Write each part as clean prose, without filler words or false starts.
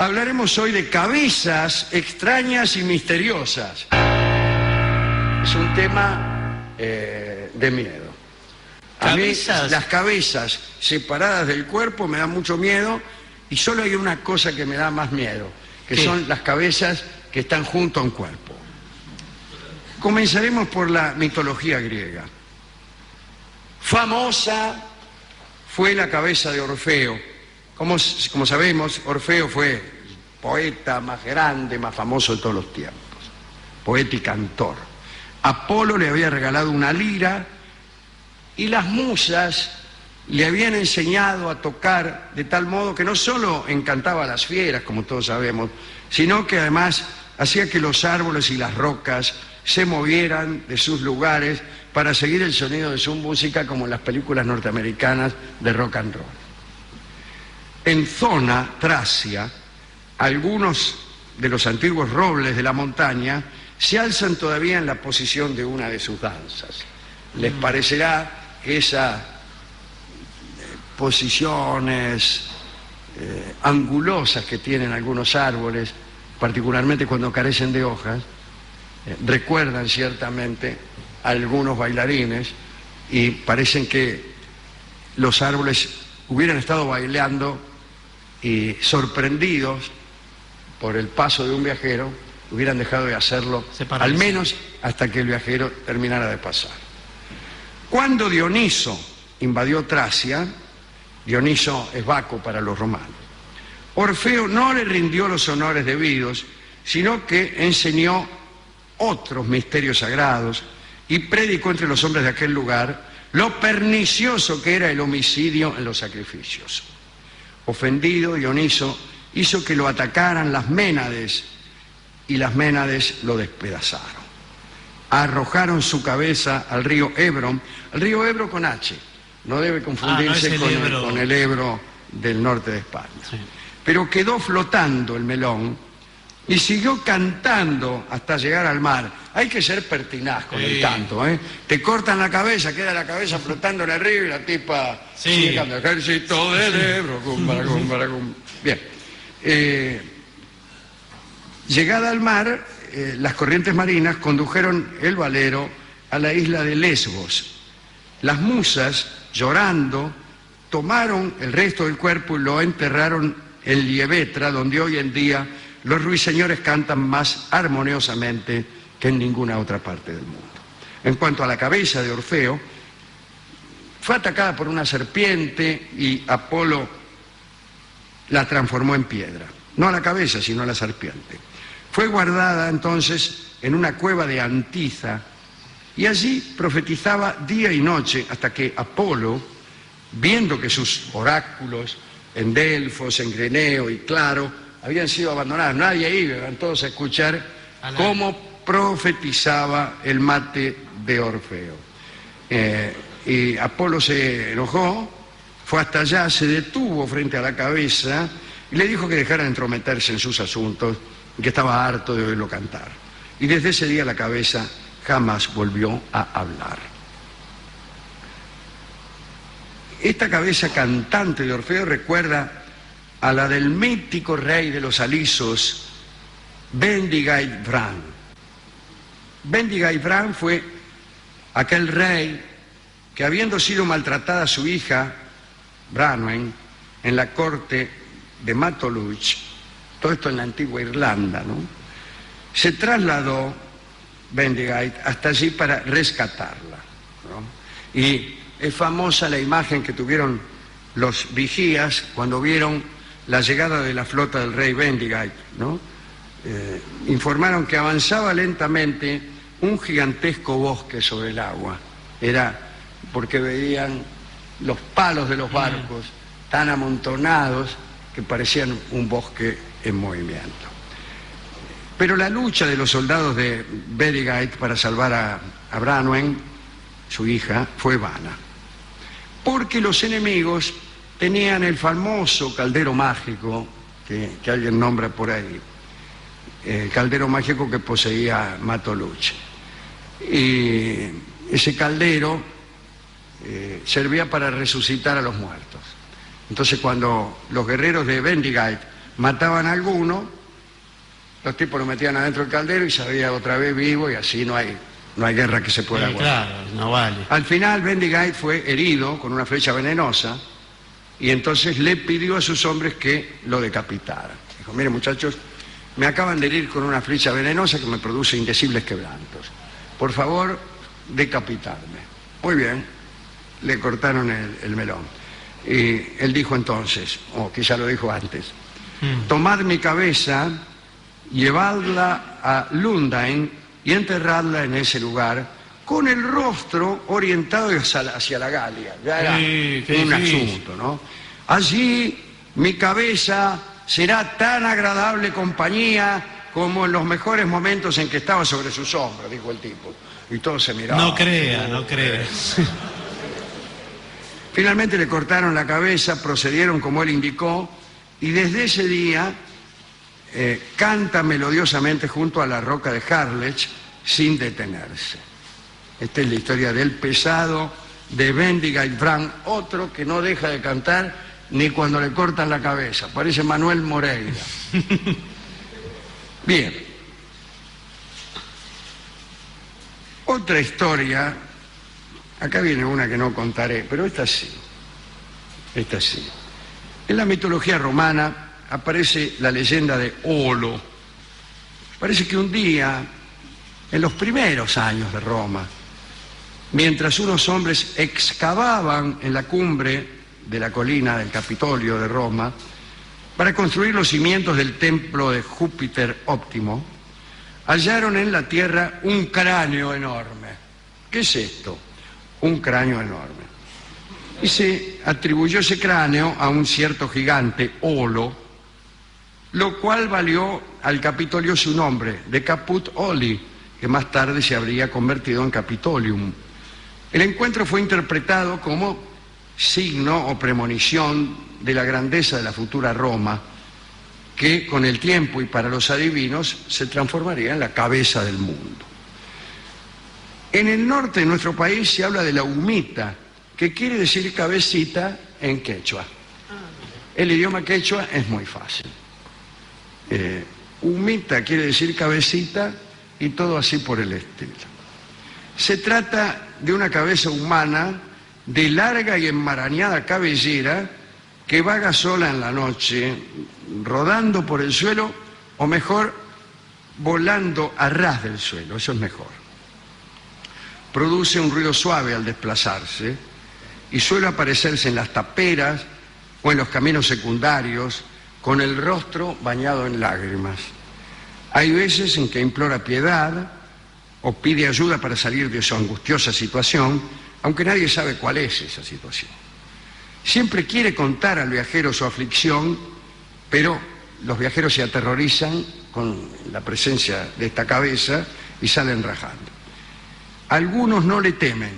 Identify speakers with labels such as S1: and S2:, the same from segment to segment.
S1: Hablaremos hoy de cabezas extrañas y misteriosas. Es un tema de miedo. A mí las cabezas separadas del cuerpo me dan mucho miedo, y solo hay una cosa que me da más miedo, que son las cabezas que están junto a un cuerpo. Comenzaremos por la mitología griega. Famosa fue la cabeza de Orfeo. Como sabemos, Orfeo fue el poeta más grande, más famoso de todos los tiempos, poeta y cantor. Apolo le había regalado una lira y las musas le habían enseñado a tocar de tal modo que no solo encantaba a las fieras, como todos sabemos, sino que además hacía que los árboles y las rocas se movieran de sus lugares para seguir el sonido de su música, como en las películas norteamericanas de rock and roll. En Zona, Tracia, algunos de los antiguos robles de la montaña se alzan todavía en la posición de una de sus danzas. Les parecerá que esas posiciones angulosas que tienen algunos árboles, particularmente cuando carecen de hojas, recuerdan ciertamente a algunos bailarines, y parecen que los árboles hubieran estado bailando y, sorprendidos por el paso de un viajero, hubieran dejado de hacerlo, al menos hasta que el viajero terminara de pasar. Cuando Dioniso invadió Tracia, Dioniso es Baco para los romanos, Orfeo no le rindió los honores debidos, sino que enseñó otros misterios sagrados y predicó entre los hombres de aquel lugar lo pernicioso que era el homicidio en los sacrificios. Ofendido, Dioniso hizo que lo atacaran las Ménades, y las Ménades lo despedazaron. Arrojaron su cabeza al río Ebro, con H, no debe confundirse con el Ebro del norte de España. Sí. Pero quedó flotando el melón y siguió cantando hasta llegar al mar. Hay que ser pertinaz con el canto, ¿eh? Te cortan la cabeza, queda la cabeza flotando en el río y la tipa sigue cantando. Ejército del Ebro, Bien. Llegada al mar, las corrientes marinas condujeron el velero a la isla de Lesbos. Las musas, llorando, tomaron el resto del cuerpo y lo enterraron en Liebetra, donde hoy en día los ruiseñores cantan más armoniosamente que en ninguna otra parte del mundo. En cuanto a la cabeza de Orfeo, fue atacada por una serpiente y Apolo la transformó en piedra. No a la cabeza, sino a la serpiente. Fue guardada entonces en una cueva de Antiza, y allí profetizaba día y noche hasta que Apolo, viendo que sus oráculos en Delfos, en Greneo y Claro habían sido abandonados, nadie iba, iban todos a escuchar cómo profetizaba el mate de Orfeo. Y Apolo se enojó, fue hasta allá, se detuvo frente a la cabeza y le dijo que dejara de entrometerse en sus asuntos, que estaba harto de oírlo cantar. Y desde ese día la cabeza jamás volvió a hablar. Esta cabeza cantante de Orfeo recuerda a la del mítico rey de los alisos, Bendigeid-Vran. Bendigeid-Vran fue aquel rey que, habiendo sido maltratada su hija, Branwen, en la corte de Matoluch, todo esto en la antigua Irlanda, ¿no?, se trasladó Bendigeid hasta allí para rescatarla, ¿no? Y es famosa la imagen que tuvieron los vigías cuando vieron la llegada de la flota del rey Bendigeid, ¿no? Informaron que avanzaba lentamente un gigantesco bosque sobre el agua. Era porque veían los palos de los barcos tan amontonados que parecían un bosque en movimiento. Pero la lucha de los soldados de Bendigeid para salvar a Branwen, su hija, fue vana, porque los enemigos tenían el famoso caldero mágico que alguien nombra por ahí, el caldero mágico que poseía Matoluch. Y ese caldero servía para resucitar a los muertos. Entonces, cuando los guerreros de Bendigeid mataban a alguno, los tipos lo metían adentro del caldero y salía otra vez vivo, y así no hay guerra que se pueda aguantar.
S2: Claro, no vale.
S1: Al final Bendigait fue herido con una flecha venenosa y entonces le pidió a sus hombres que lo decapitaran. Dijo: miren, muchachos, me acaban de herir con una flecha venenosa que me produce indecibles quebrantos. Por favor, decapitarme. Muy bien, le cortaron el melón. Y él dijo entonces, o quizá lo dijo antes: tomad mi cabeza, llevadla a Lundain y enterradla en ese lugar, con el rostro orientado hacia la Galia. Ya era un asunto, ¿no? Allí mi cabeza será tan agradable compañía como en los mejores momentos en que estaba sobre sus hombros, dijo el tipo. Y todos se miraban.
S2: No crea.
S1: Finalmente le cortaron la cabeza, procedieron como él indicó, y desde ese día canta melodiosamente junto a la roca de Harlech sin detenerse. Esta es la historia del pesado de Bendigait Brand, otro que no deja de cantar ni cuando le cortan la cabeza. Parece Manuel Moreira. Bien. Otra historia, acá viene una que no contaré, pero esta sí. En la mitología romana aparece la leyenda de Olo. Parece que un día, en los primeros años de Roma, mientras unos hombres excavaban en la cumbre de la colina del Capitolio de Roma para construir los cimientos del templo de Júpiter Óptimo, hallaron en la tierra un cráneo enorme. ¿Qué es esto? Un cráneo enorme. Y se atribuyó ese cráneo a un cierto gigante, Olo, lo cual valió al Capitolio su nombre, de Caput Oli, que más tarde se habría convertido en Capitolium. El encuentro fue interpretado como signo o premonición de la grandeza de la futura Roma, que con el tiempo y para los adivinos se transformaría en la cabeza del mundo. En el norte de nuestro país se habla de la humita, que quiere decir cabecita en quechua. El idioma quechua es muy fácil. Humita quiere decir cabecita y todo así por el estilo. Se trata de una cabeza humana de larga y enmarañada cabellera que vaga sola en la noche, rodando por el suelo, o mejor, volando a ras del suelo, eso es mejor. Produce un ruido suave al desplazarse y suele aparecerse en las taperas o en los caminos secundarios con el rostro bañado en lágrimas. Hay veces en que implora piedad o pide ayuda para salir de su angustiosa situación, aunque nadie sabe cuál es esa situación. Siempre quiere contar al viajero su aflicción, pero los viajeros se aterrorizan con la presencia de esta cabeza y salen rajando. Algunos no le temen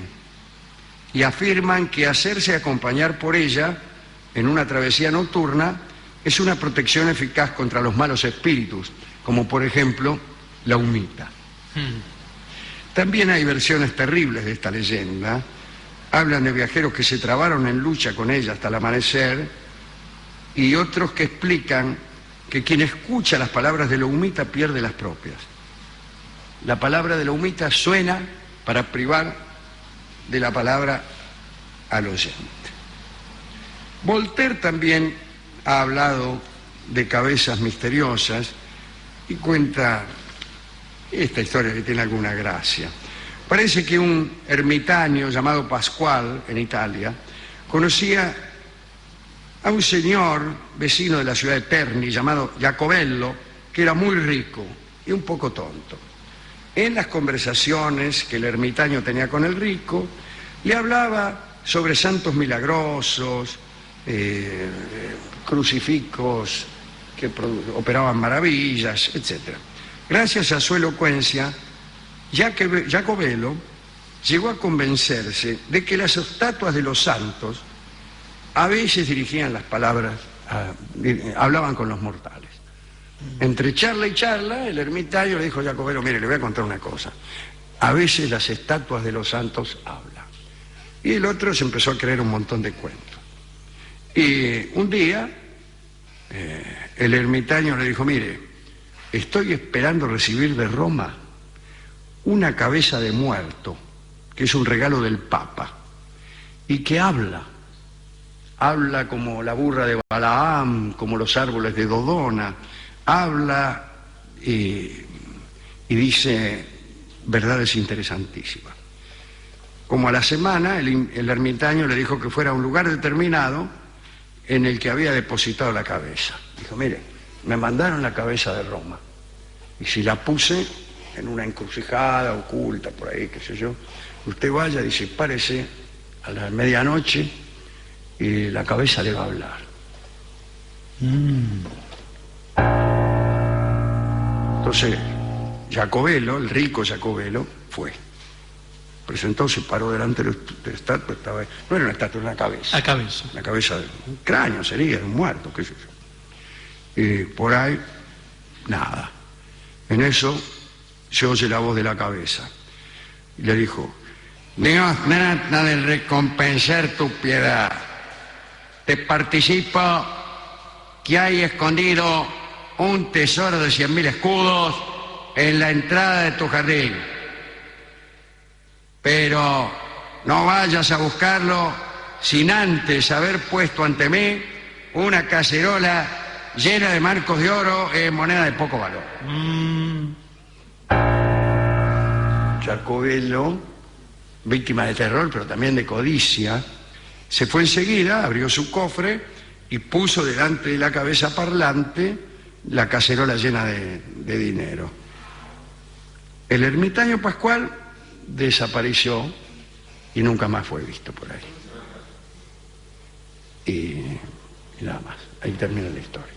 S1: y afirman que hacerse acompañar por ella en una travesía nocturna es una protección eficaz contra los malos espíritus, como por ejemplo la humita. También hay versiones terribles de esta leyenda. Hablan de viajeros que se trabaron en lucha con ella hasta el amanecer, y otros que explican que quien escucha las palabras de la humita pierde las propias. La palabra de la humita suena para privar de la palabra al oyente. Voltaire también ha hablado de cabezas misteriosas y cuenta esta historia que tiene alguna gracia. Parece que un ermitaño llamado Pascual, en Italia, conocía a un señor vecino de la ciudad de Terni llamado Jacobello, que era muy rico y un poco tonto. En las conversaciones que el ermitaño tenía con el rico, le hablaba sobre santos milagrosos, crucifijos que operaban maravillas, etc. Gracias a su elocuencia, Jacobello llegó a convencerse de que las estatuas de los santos a veces dirigían las palabras, hablaban con los mortales. Entre charla y charla, el ermitaño le dijo a Jacobello: mire, le voy a contar una cosa. A veces las estatuas de los santos hablan. Y el otro se empezó a creer un montón de cuentos. Y un día, el ermitaño le dijo: mire, estoy esperando recibir de Roma una cabeza de muerto, que es un regalo del Papa, y que habla como la burra de Balaam, como los árboles de Dodona, habla y dice verdades interesantísimas. Como a la semana, el ermitaño le dijo que fuera a un lugar determinado en el que había depositado la cabeza. Dijo: mire, me mandaron la cabeza de Roma, y si la puse en una encrucijada oculta por ahí, qué sé yo, usted vaya, dice, párese a la medianoche y la cabeza le va a hablar. Entonces Jacobello, el rico Jacobello, fue. Presentó, se paró delante de la estatua, no era una estatua, era una cabeza. La cabeza. La cabeza de un cráneo sería, de un muerto, qué sé yo. Y por ahí, nada. En eso se oye la voz de la cabeza. Y le dijo: Dios trata de recompensar tu piedad. Te participo que hay escondido un tesoro de 100.000 escudos en la entrada de tu jardín. Pero no vayas a buscarlo sin antes haber puesto ante mí una cacerola llena de marcos de oro en moneda de poco valor. Jacobello, víctima de terror, pero también de codicia, se fue enseguida, abrió su cofre y puso delante de la cabeza parlante la cacerola llena de dinero. El ermitaño Pascual desapareció y nunca más fue visto por ahí. Y nada más, ahí termina la historia.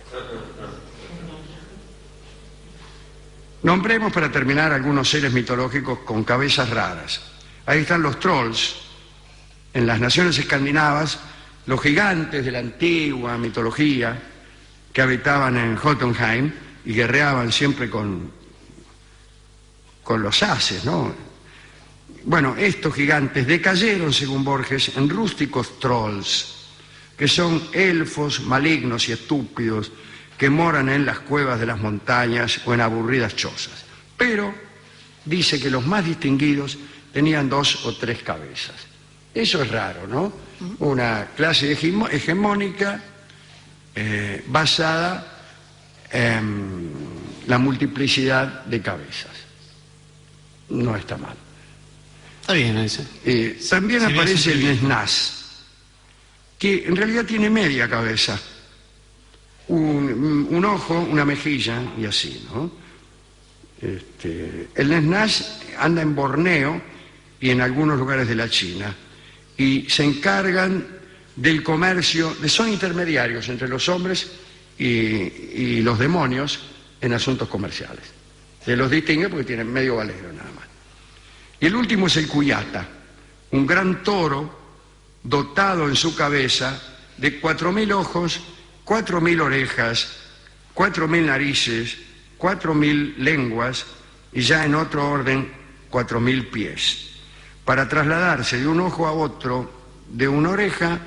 S1: Nombremos para terminar algunos seres mitológicos con cabezas raras. Ahí están los trolls. En las naciones escandinavas, los gigantes de la antigua mitología que habitaban en Jotunheim y guerreaban siempre con los ases, ¿no? Bueno, estos gigantes decayeron, según Borges, en rústicos trolls, que son elfos malignos y estúpidos que moran en las cuevas de las montañas o en aburridas chozas. Pero dice que los más distinguidos tenían 2 o 3 cabezas. Eso es raro, ¿no? Una clase hegemónica basada en la multiplicidad de cabezas. No está mal.
S2: Está bien ese.
S1: También aparece el Nesnaz, que en realidad tiene media cabeza. Un ojo, una mejilla y así, ¿no? El Nesnaz anda en Borneo y en algunos lugares de la China y se encargan del comercio, son intermediarios entre los hombres y los demonios en asuntos comerciales. Se los distingue porque tienen medio valero nada más. Y el último es el Cuyata, un gran toro dotado en su cabeza de 4.000 ojos, 4.000 orejas, 4.000 narices, 4.000 lenguas y ya en otro orden 4.000 pies. Para trasladarse de un ojo a otro, de una oreja,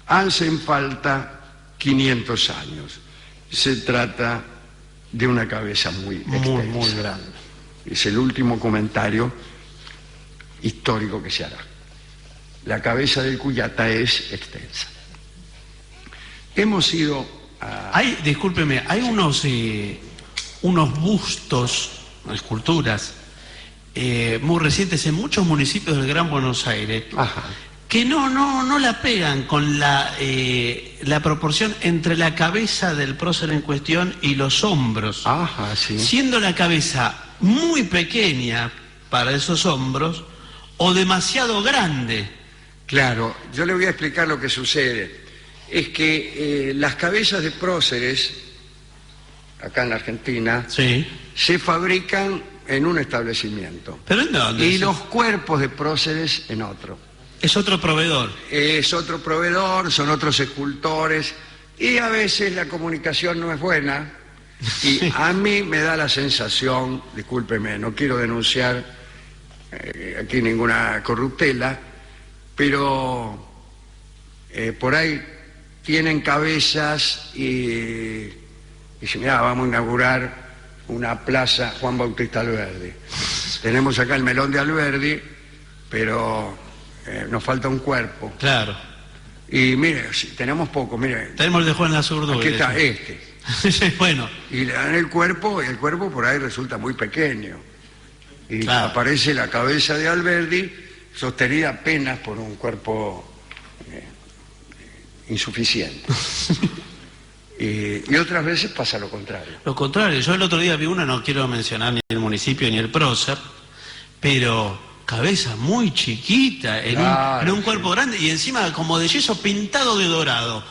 S1: hacen falta 500 años. Se trata de una cabeza muy extensa.
S2: Muy grande.
S1: Es el último comentario histórico que se hará. La cabeza del Cuyata es extensa. Hemos ido a...
S2: Discúlpeme, hay unos bustos, esculturas, muy recientes en muchos municipios del Gran Buenos Aires.
S1: Ajá.
S2: Que no la pegan con la proporción entre la cabeza del prócer en cuestión y los hombros.
S1: Ajá, sí.
S2: Siendo la cabeza muy pequeña para esos hombros o demasiado grande.
S1: Claro, yo le voy a explicar lo que sucede. Es que las cabezas de próceres, acá en la Argentina,
S2: sí,
S1: se fabrican en un establecimiento.
S2: ¿Pero en dónde?
S1: Y los cuerpos de próceres en otro.
S2: Es otro proveedor.
S1: Es otro proveedor, son otros escultores, y a veces la comunicación no es buena, y a mí me da la sensación, discúlpeme, no quiero denunciar aquí ninguna corruptela, pero por ahí tienen cabezas y Dice, mira, vamos a inaugurar una plaza Juan Bautista Alberdi. Tenemos acá el melón de Alberdi, pero nos falta un cuerpo.
S2: Claro.
S1: Y mire, tenemos poco, mire.
S2: Tenemos el de Juan Azurduy.
S1: Aquí está este.
S2: Bueno.
S1: Y le dan el cuerpo, y el cuerpo por ahí resulta muy pequeño. Y
S2: claro,
S1: aparece la cabeza de Alberdi sostenida apenas por un cuerpo insuficiente. Y otras veces pasa lo contrario.
S2: Lo contrario, yo el otro día vi una, no quiero mencionar ni el municipio ni el prócer, pero cabeza muy chiquita, en un cuerpo grande, y encima como de yeso pintado de dorado.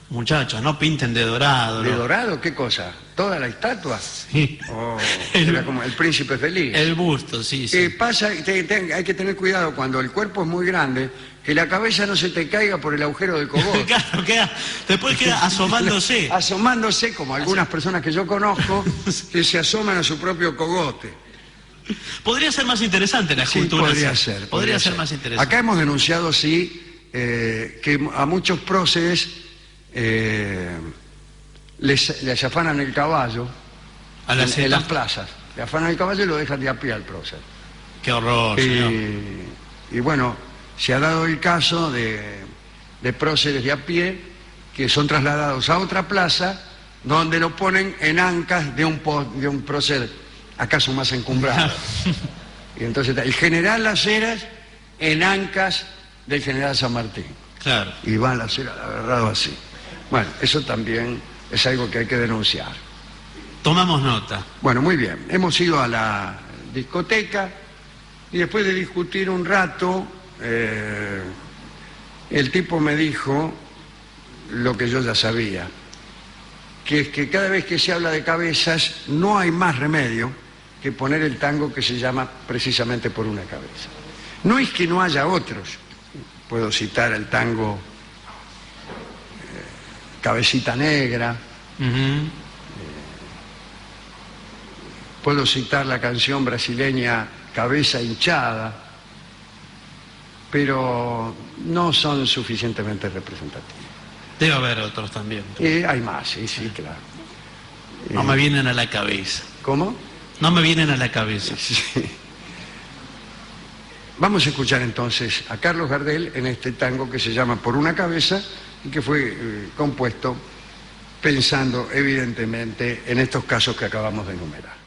S2: Muchachos, no pinten de dorado.
S1: ¿De
S2: ¿no?
S1: dorado? ¿Qué cosa? ¿Toda la estatua?
S2: Sí.
S1: Oh, era como el príncipe feliz.
S2: El busto, sí, sí.
S1: Pasa, hay que tener cuidado cuando el cuerpo es muy grande, que la cabeza no se te caiga por el agujero del cogote.
S2: Claro, después queda asomándose.
S1: Asomándose, como algunas personas que yo conozco, que se asoman a su propio cogote.
S2: Podría ser más interesante la escultura.
S1: Sí,
S2: podría ser más interesante.
S1: Acá hemos denunciado, sí, que a muchos próceres les afanan el caballo en las plazas. Le afanan el caballo y lo dejan de a pie al prócer.
S2: Qué horror, señor.
S1: Y bueno, se ha dado el caso de próceres de a pie que son trasladados a otra plaza donde lo ponen en ancas de un prócer acaso más encumbrado. Y entonces el general Las Heras en ancas del general San Martín.
S2: Claro.
S1: Y van Las Heras agarrado así. Bueno, eso también es algo que hay que denunciar.
S2: Tomamos nota.
S1: Bueno, muy bien. Hemos ido a la discoteca y después de discutir un rato, el tipo me dijo lo que yo ya sabía, que es que cada vez que se habla de cabezas no hay más remedio que poner el tango que se llama precisamente Por una cabeza. No es que no haya otros. Puedo citar el tango Cabecita Negra. Puedo citar la canción brasileña Cabeza Hinchada, pero no son suficientemente representativos.
S2: Debe haber otros también.
S1: Hay más, sí, claro.
S2: No me vienen a la cabeza.
S1: ¿Cómo?
S2: No me vienen a la cabeza.
S1: Sí. Vamos a escuchar entonces a Carlos Gardel en este tango que se llama Por una cabeza y que fue compuesto pensando evidentemente en estos casos que acabamos de enumerar.